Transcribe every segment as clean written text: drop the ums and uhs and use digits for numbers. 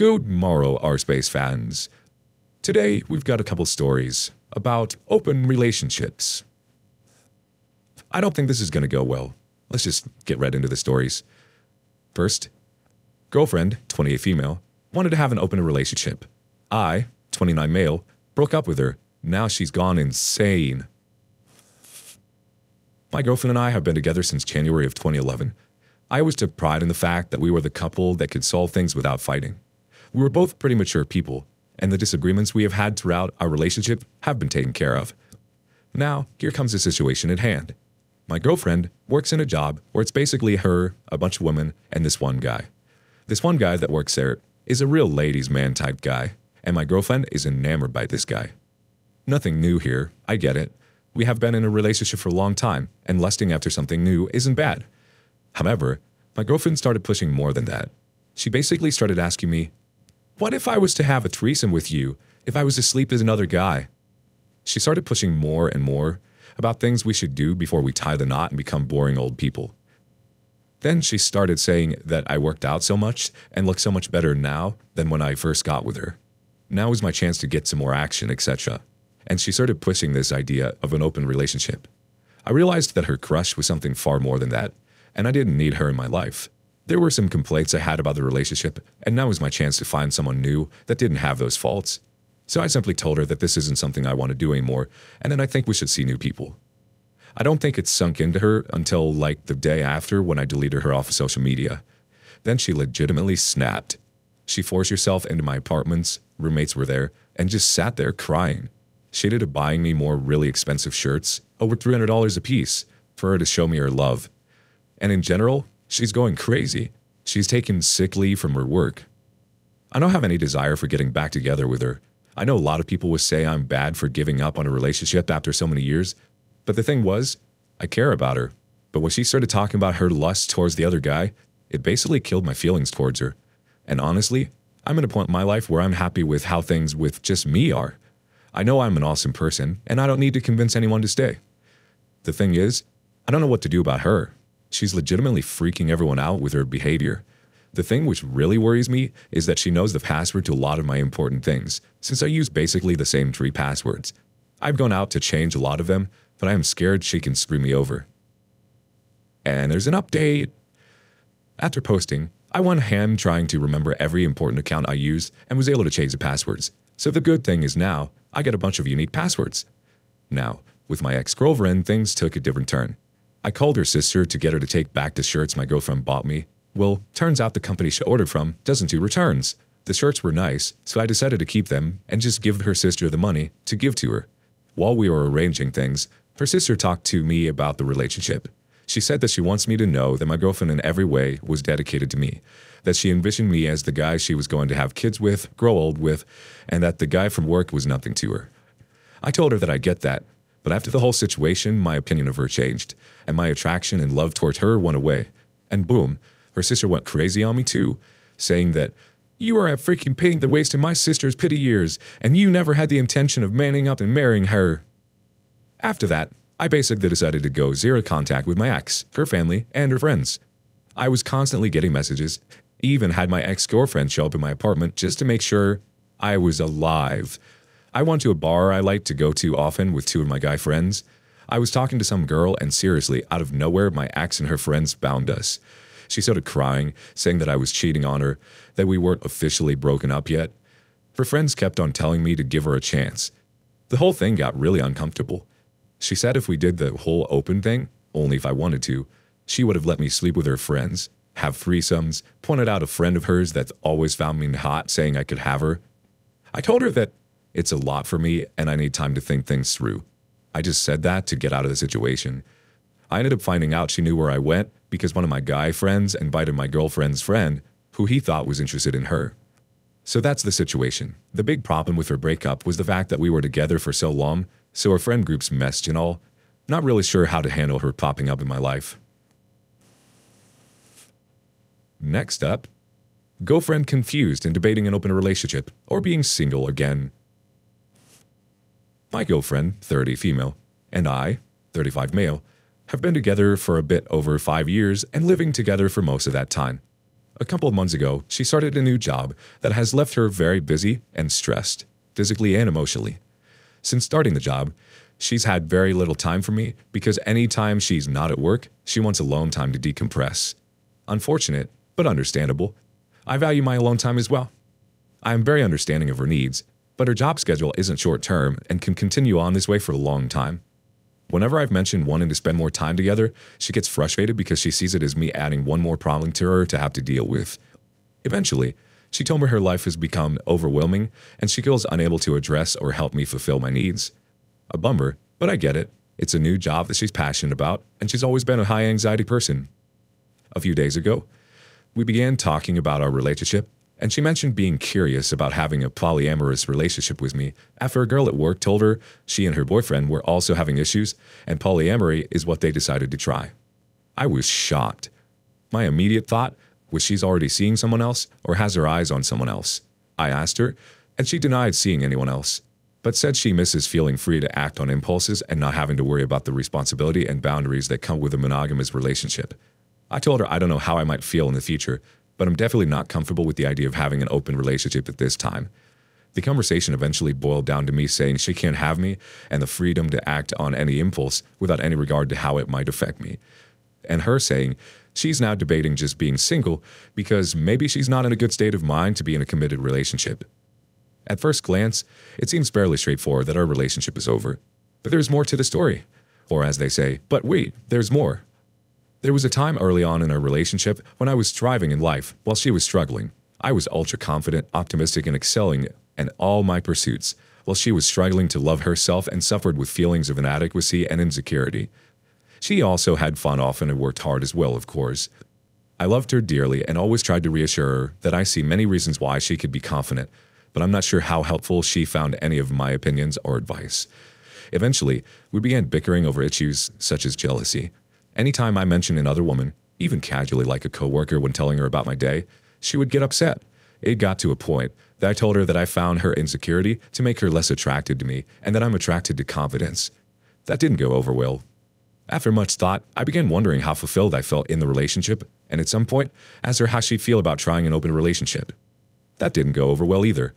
Good morrow, our space fans. Today, we've got a couple stories about open relationships. I don't think this is going to go well. Let's just get right into the stories. First, girlfriend, 28 female, wanted to have an open relationship. I, 29 male, broke up with her. Now she's gone insane. My girlfriend and I have been together since January of 2011. I always took pride in the fact that we were the couple that could solve things without fighting. We were both pretty mature people, and the disagreements we have had throughout our relationship have been taken care of. Now, here comes the situation at hand. My girlfriend works in a job where it's basically her, a bunch of women, and this one guy. This one guy that works there is a real ladies' man type guy, and my girlfriend is enamored by this guy. Nothing new here, I get it. We have been in a relationship for a long time, and lusting after something new isn't bad. However, my girlfriend started pushing more than that. She basically started asking me, "What if I was to have a threesome with you, if I was to sleep with another guy?" She started pushing more and more about things we should do before we tie the knot and become boring old people. Then she started saying that I worked out so much and look so much better now than when I first got with her. Now is my chance to get some more action, etc. And she started pushing this idea of an open relationship. I realized that her crush was something far more than that, and I didn't need her in my life. There were some complaints I had about the relationship, and now was my chance to find someone new that didn't have those faults. So I simply told her that this isn't something I want to do anymore, and then I think we should see new people. I don't think it sunk into her until like the day after when I deleted her off of social media. Then she legitimately snapped. She forced herself into my apartments, roommates were there, and just sat there crying. She ended up buying me more really expensive shirts, over $300 a piece, for her to show me her love. And in general, she's going crazy. She's taken sick leave from her work. I don't have any desire for getting back together with her. I know a lot of people would say I'm bad for giving up on a relationship after so many years, but the thing was, I care about her. But when she started talking about her lust towards the other guy, it basically killed my feelings towards her. And honestly, I'm at a point in my life where I'm happy with how things with just me are. I know I'm an awesome person, and I don't need to convince anyone to stay. The thing is, I don't know what to do about her. She's legitimately freaking everyone out with her behavior. The thing which really worries me is that she knows the password to a lot of my important things, since I use basically the same 3 passwords. I've gone out to change a lot of them, but I am scared she can screw me over. And there's an update. After posting, I went ham trying to remember every important account I use and was able to change the passwords. So the good thing is now, I get a bunch of unique passwords. Now, with my ex-girlfriend, things took a different turn. I called her sister to get her to take back the shirts my girlfriend bought me. Well, turns out the company she ordered from doesn't do returns. The shirts were nice, so I decided to keep them and just give her sister the money to give to her. While we were arranging things, her sister talked to me about the relationship. She said that she wants me to know that my girlfriend in every way was dedicated to me, that she envisioned me as the guy she was going to have kids with, grow old with, and that the guy from work was nothing to her. I told her that I get that, but after the whole situation, my opinion of her changed, and my attraction and love towards her went away. And boom, her sister went crazy on me too, saying that, "You are a freaking pain that wasted my sister's pity years, and you never had the intention of manning up and marrying her." After that, I basically decided to go zero contact with my ex, her family, and her friends. I was constantly getting messages, even had my ex-girlfriend show up in my apartment just to make sure I was alive. I went to a bar I like to go to often with 2 of my guy friends. I was talking to some girl and seriously, out of nowhere, my ex and her friends found us. She started crying, saying that I was cheating on her, that we weren't officially broken up yet. Her friends kept on telling me to give her a chance. The whole thing got really uncomfortable. She said if we did the whole open thing, only if I wanted to, she would have let me sleep with her friends, have threesomes, pointed out a friend of hers that always found me hot saying I could have her. I told her that it's a lot for me and I need time to think things through. I just said that to get out of the situation. I ended up finding out she knew where I went because one of my guy friends invited my girlfriend's friend, who he thought was interested in her. So that's the situation. The big problem with her breakup was the fact that we were together for so long, so our friend groups messed and all. Not really sure how to handle her popping up in my life. Next up, girlfriend confused in debating an open relationship or being single again. My girlfriend, 30 female, and I, 35 male, have been together for a bit over 5 years and living together for most of that time. A couple of months ago, she started a new job that has left her very busy and stressed, physically and emotionally. Since starting the job, she's had very little time for me because anytime she's not at work, she wants alone time to decompress. Unfortunate, but understandable. I value my alone time as well. I am very understanding of her needs, but her job schedule isn't short-term and can continue on this way for a long time. Whenever I've mentioned wanting to spend more time together, she gets frustrated because she sees it as me adding one more problem to her to have to deal with. Eventually, she told me her life has become overwhelming and she feels unable to address or help me fulfill my needs. A bummer, but I get it. It's a new job that she's passionate about, and she's always been a high-anxiety person. A few days ago, we began talking about our relationship, and she mentioned being curious about having a polyamorous relationship with me after a girl at work told her she and her boyfriend were also having issues, and polyamory is what they decided to try. I was shocked. My immediate thought was she's already seeing someone else or has her eyes on someone else. I asked her, and she denied seeing anyone else, but said she misses feeling free to act on impulses and not having to worry about the responsibility and boundaries that come with a monogamous relationship. I told her I don't know how I might feel in the future, but I'm definitely not comfortable with the idea of having an open relationship at this time. The conversation eventually boiled down to me saying she can't have me and the freedom to act on any impulse without any regard to how it might affect me. And her saying she's now debating just being single because maybe she's not in a good state of mind to be in a committed relationship. At first glance, it seems fairly straightforward that our relationship is over. But there's more to the story. Or as they say, but wait, there's more. There was a time early on in our relationship when I was thriving in life while she was struggling. I was ultra confident, optimistic, and excelling in all my pursuits, while she was struggling to love herself and suffered with feelings of inadequacy and insecurity. She also had fun often and worked hard as well, of course. I loved her dearly and always tried to reassure her that I see many reasons why she could be confident, but I'm not sure how helpful she found any of my opinions or advice. Eventually, we began bickering over issues such as jealousy. Anytime I mentioned another woman, even casually like a coworker when telling her about my day, she would get upset. It got to a point that I told her that I found her insecurity to make her less attracted to me and that I'm attracted to confidence. That didn't go over well. After much thought, I began wondering how fulfilled I felt in the relationship, and at some point, asked her how she'd feel about trying an open relationship. That didn't go over well either.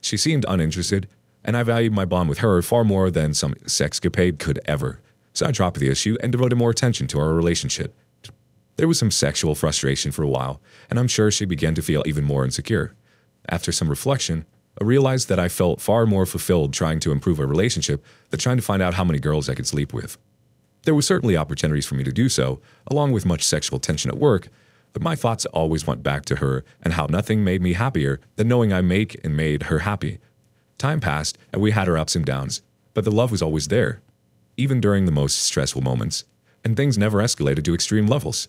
She seemed uninterested, and I valued my bond with her far more than some sexcapade could ever. So I dropped the issue and devoted more attention to our relationship. There was some sexual frustration for a while, and I'm sure she began to feel even more insecure. After some reflection, I realized that I felt far more fulfilled trying to improve our relationship than trying to find out how many girls I could sleep with. There were certainly opportunities for me to do so, along with much sexual tension at work, but my thoughts always went back to her and how nothing made me happier than knowing I make and made her happy. Time passed, and we had our ups and downs, but the love was always there, even during the most stressful moments, and things never escalated to extreme levels.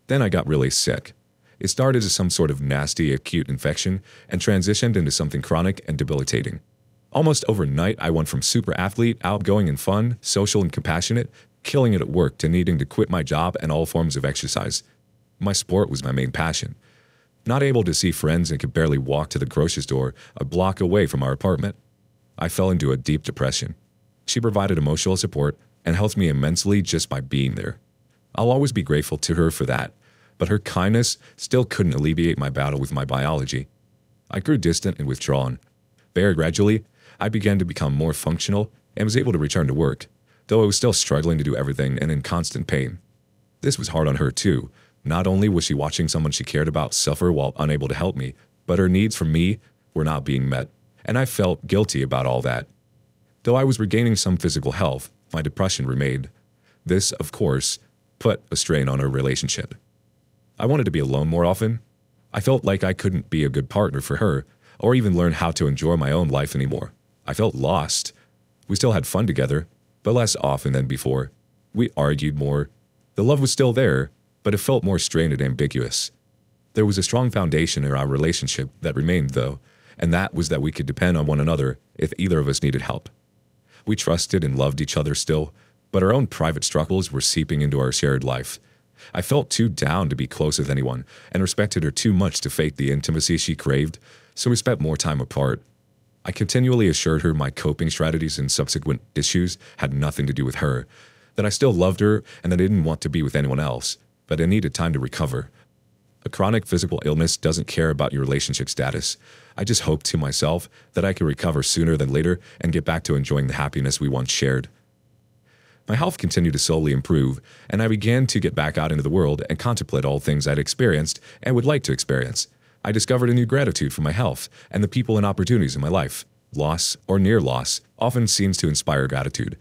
Then I got really sick. It started as some sort of nasty acute infection and transitioned into something chronic and debilitating. Almost overnight, I went from super athlete, outgoing and fun, social and compassionate, killing it at work, to needing to quit my job and all forms of exercise. My sport was my main passion. Not able to see friends and could barely walk to the grocery store a block away from our apartment. I fell into a deep depression. She provided emotional support and helped me immensely just by being there. I'll always be grateful to her for that, but her kindness still couldn't alleviate my battle with my biology. I grew distant and withdrawn. Very gradually, I began to become more functional and was able to return to work, though I was still struggling to do everything and in constant pain. This was hard on her too. Not only was she watching someone she cared about suffer while unable to help me, but her needs from me were not being met, and I felt guilty about all that. Though I was regaining some physical health, my depression remained. This, of course, put a strain on our relationship. I wanted to be alone more often. I felt like I couldn't be a good partner for her, or even learn how to enjoy my own life anymore. I felt lost. We still had fun together, but less often than before. We argued more. The love was still there, but it felt more strained and ambiguous. There was a strong foundation in our relationship that remained, though, and that was that we could depend on one another if either of us needed help. We trusted and loved each other still, but our own private struggles were seeping into our shared life. I felt too down to be close with anyone and respected her too much to fake the intimacy she craved, so we spent more time apart. I continually assured her my coping strategies and subsequent issues had nothing to do with her, that I still loved her and that I didn't want to be with anyone else, but I needed time to recover. A chronic physical illness doesn't care about your relationship status. I just hope to myself that I can recover sooner than later and get back to enjoying the happiness we once shared. My health continued to slowly improve, and I began to get back out into the world and contemplate all things I'd experienced and would like to experience. I discovered a new gratitude for my health and the people and opportunities in my life. Loss, or near loss, often seems to inspire gratitude.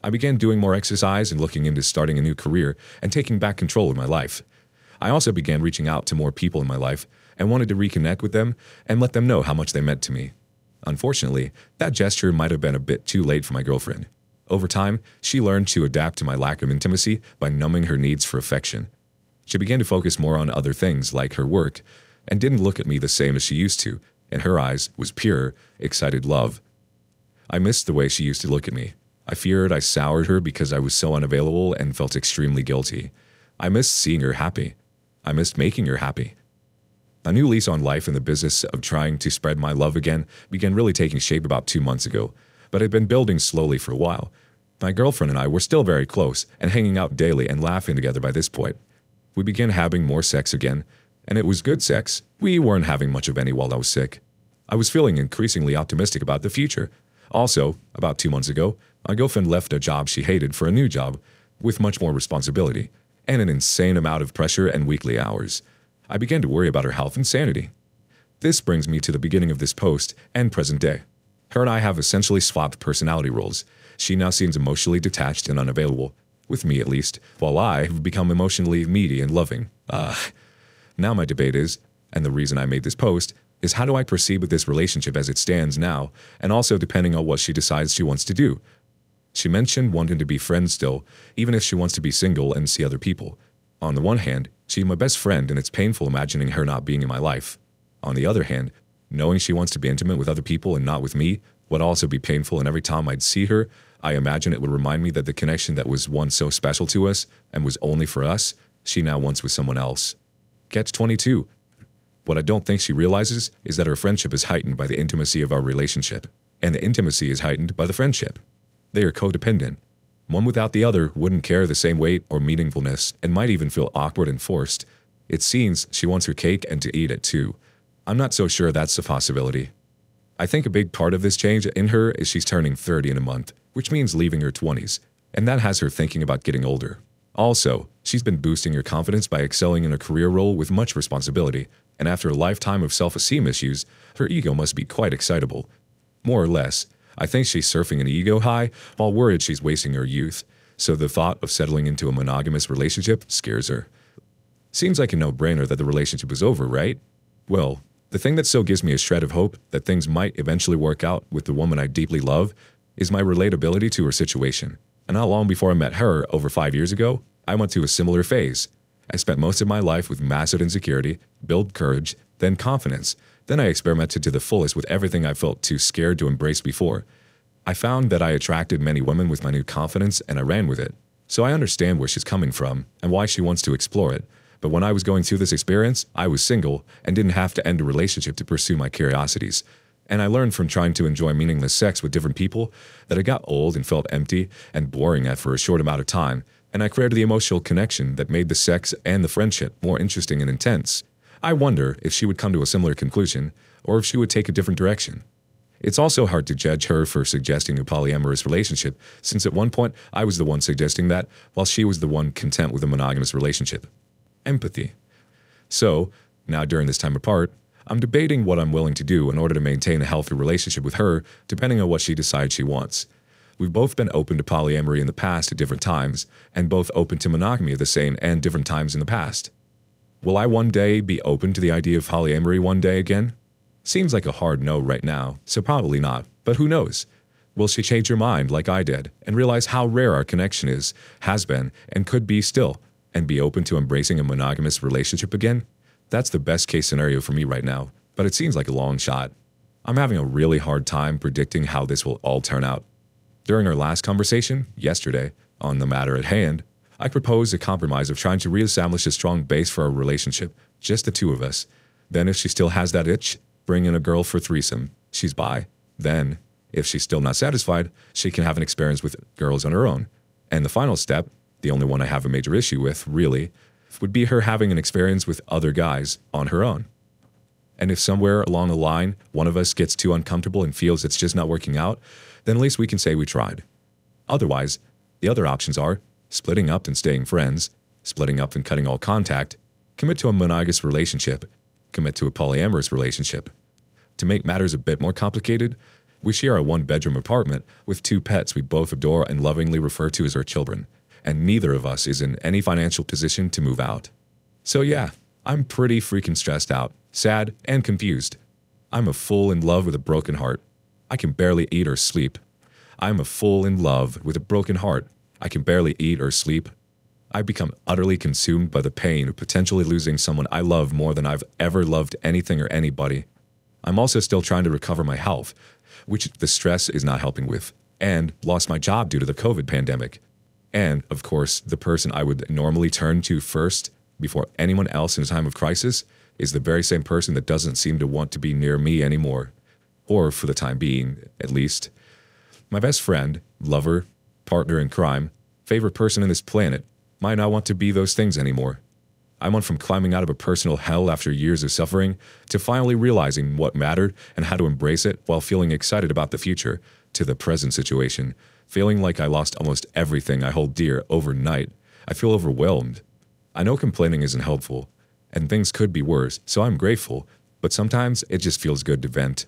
I began doing more exercise and looking into starting a new career and taking back control of my life. I also began reaching out to more people in my life and wanted to reconnect with them and let them know how much they meant to me. Unfortunately, that gesture might have been a bit too late for my girlfriend. Over time, she learned to adapt to my lack of intimacy by numbing her needs for affection. She began to focus more on other things like her work and didn't look at me the same as she used to. In her eyes was pure, excited love. I missed the way she used to look at me. I feared I soured her because I was so unavailable and felt extremely guilty. I missed seeing her happy. I missed making her happy. A new lease on life in the business of trying to spread my love again began really taking shape about 2 months ago, but had been building slowly for a while. My girlfriend and I were still very close and hanging out daily and laughing together by this point. We began having more sex again, and it was good sex. We weren't having much of any while I was sick. I was feeling increasingly optimistic about the future. Also, about 2 months ago, my girlfriend left a job she hated for a new job with much more responsibility and an insane amount of pressure and weekly hours. I began to worry about her health and sanity. This brings me to the beginning of this post and present day. Her and I have essentially swapped personality roles. She now seems emotionally detached and unavailable, with me at least, while I have become emotionally needy and loving. Now my debate is, and the reason I made this post, is how do I proceed with this relationship as it stands now, and also depending on what she decides she wants to do. She mentioned wanting to be friends still, even if she wants to be single and see other people. On the one hand, she's my best friend and it's painful imagining her not being in my life. On the other hand, knowing she wants to be intimate with other people and not with me would also be painful, and every time I'd see her, I imagine it would remind me that the connection that was once so special to us and was only for us, she now wants with someone else. Catch 22. What I don't think she realizes is that our friendship is heightened by the intimacy of our relationship, and the intimacy is heightened by the friendship. They are codependent. One without the other wouldn't carry the same weight or meaningfulness and might even feel awkward and forced. It seems she wants her cake and to eat it too. I'm not so sure that's a possibility. I think a big part of this change in her is she's turning 30 in a month, which means leaving her 20s, and that has her thinking about getting older. Also, she's been boosting her confidence by excelling in a career role with much responsibility, and after a lifetime of self-esteem issues, her ego must be quite excitable. More or less, I think she's surfing an ego high while worried she's wasting her youth, so the thought of settling into a monogamous relationship scares her. Seems like a no-brainer that the relationship is over, right? Well, the thing that still gives me a shred of hope that things might eventually work out with the woman I deeply love is my relatability to her situation. And not long before I met her, over 5 years ago, I went through a similar phase. I spent most of my life with massive insecurity, built courage, then confidence. Then I experimented to the fullest with everything I felt too scared to embrace before. I found that I attracted many women with my new confidence and I ran with it. So I understand where she's coming from and why she wants to explore it. But when I was going through this experience, I was single and didn't have to end a relationship to pursue my curiosities. And I learned from trying to enjoy meaningless sex with different people that I got old and felt empty and boring after a short amount of time, and I created the emotional connection that made the sex and the friendship more interesting and intense. I wonder if she would come to a similar conclusion, or if she would take a different direction. It's also hard to judge her for suggesting a polyamorous relationship, since at one point I was the one suggesting that, while she was the one content with a monogamous relationship. Empathy. So, now during this time apart, I'm debating what I'm willing to do in order to maintain a healthy relationship with her, depending on what she decides she wants. We've both been open to polyamory in the past at different times, and both open to monogamy at the same and different times in the past. Will I one day be open to the idea of polyamory one day again? Seems like a hard no right now, so probably not, but who knows? Will she change her mind like I did, and realize how rare our connection is, has been, and could be still, and be open to embracing a monogamous relationship again? That's the best case scenario for me right now, but it seems like a long shot. I'm having a really hard time predicting how this will all turn out. During our last conversation, yesterday, on the matter at hand, I proposed a compromise of trying to reestablish a strong base for our relationship, just the two of us. Then if she still has that itch, bring in a girl for threesome. She's bi. Then, if she's still not satisfied, she can have an experience with girls on her own. And the final step, the only one I have a major issue with, really, would be her having an experience with other guys on her own. And if somewhere along the line, one of us gets too uncomfortable and feels it's just not working out, then at least we can say we tried. Otherwise, the other options are splitting up and staying friends, splitting up and cutting all contact, commit to a monogamous relationship, commit to a polyamorous relationship. To make matters a bit more complicated, we share a one-bedroom apartment with 2 pets we both adore and lovingly refer to as our children, and neither of us is in any financial position to move out. So yeah, I'm pretty freaking stressed out, sad, and confused. I'm a fool in love with a broken heart. I can barely eat or sleep. I'm a fool in love with a broken heart. I can barely eat or sleep. I've become utterly consumed by the pain of potentially losing someone I love more than I've ever loved anything or anybody. I'm also still trying to recover my health, which the stress is not helping with, and lost my job due to the COVID pandemic. And, of course, the person I would normally turn to first, before anyone else in a time of crisis, is the very same person that doesn't seem to want to be near me anymore. Or, for the time being, at least. My best friend, lover, partner in crime, favorite person on this planet, might not want to be those things anymore. I went from climbing out of a personal hell after years of suffering to finally realizing what mattered and how to embrace it while feeling excited about the future, to the present situation, feeling like I lost almost everything I hold dear overnight. I feel overwhelmed. I know complaining isn't helpful, and things could be worse, so I'm grateful, but sometimes it just feels good to vent.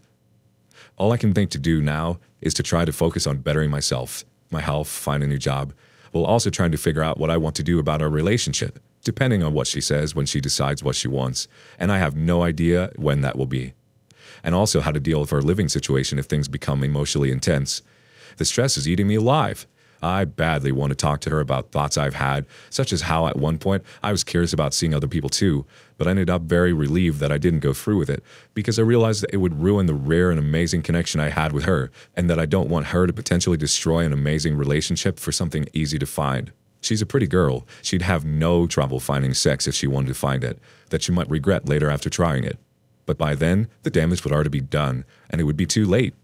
All I can think to do now is to try to focus on bettering myself, my health, find a new job, while also trying to figure out what I want to do about our relationship, depending on what she says when she decides what she wants, and I have no idea when that will be. And also how to deal with our living situation if things become emotionally intense. The stress is eating me alive. I badly want to talk to her about thoughts I've had, such as how at one point I was curious about seeing other people too, but I ended up very relieved that I didn't go through with it, because I realized that it would ruin the rare and amazing connection I had with her, and that I don't want her to potentially destroy an amazing relationship for something easy to find. She's a pretty girl. She'd have no trouble finding sex if she wanted to find it, that she might regret later after trying it. But by then, the damage would already be done, and it would be too late.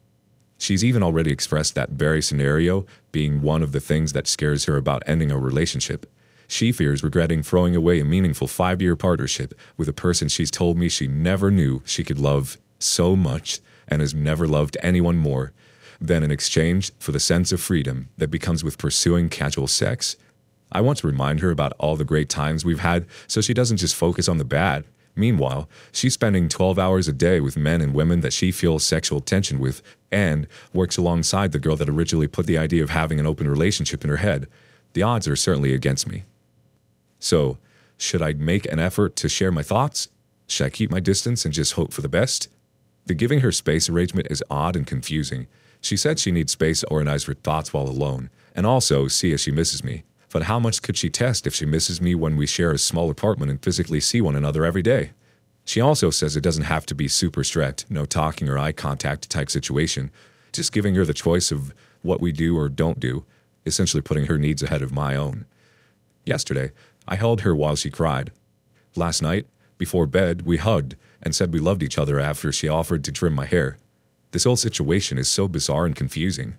She's even already expressed that very scenario being one of the things that scares her about ending a relationship. She fears regretting throwing away a meaningful 5-year partnership with a person she's told me she never knew she could love so much and has never loved anyone more than in exchange for the sense of freedom that becomes with pursuing casual sex. I want to remind her about all the great times we've had so she doesn't just focus on the bad. Meanwhile, she's spending 12 hours a day with men and women that she feels sexual tension with and works alongside the girl that originally put the idea of having an open relationship in her head. The odds are certainly against me. So, should I make an effort to share my thoughts? Should I keep my distance and just hope for the best? The giving her space arrangement is odd and confusing. She said she needs space to organize her thoughts while alone, and also see if she misses me. But how much could she test if she misses me when we share a small apartment and physically see one another every day? She also says it doesn't have to be super strict, no talking or eye contact type situation, just giving her the choice of what we do or don't do, essentially putting her needs ahead of my own. Yesterday, I held her while she cried. Last night, before bed, we hugged and said we loved each other after she offered to trim my hair. This whole situation is so bizarre and confusing.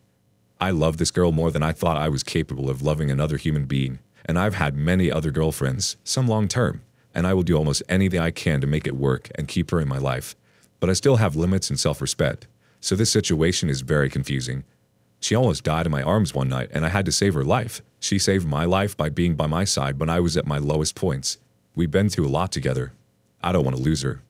I love this girl more than I thought I was capable of loving another human being, and I've had many other girlfriends, some long-term, and I will do almost anything I can to make it work and keep her in my life. But I still have limits and self-respect, so this situation is very confusing. She almost died in my arms one night, and I had to save her life. She saved my life by being by my side when I was at my lowest points. We've been through a lot together. I don't want to lose her.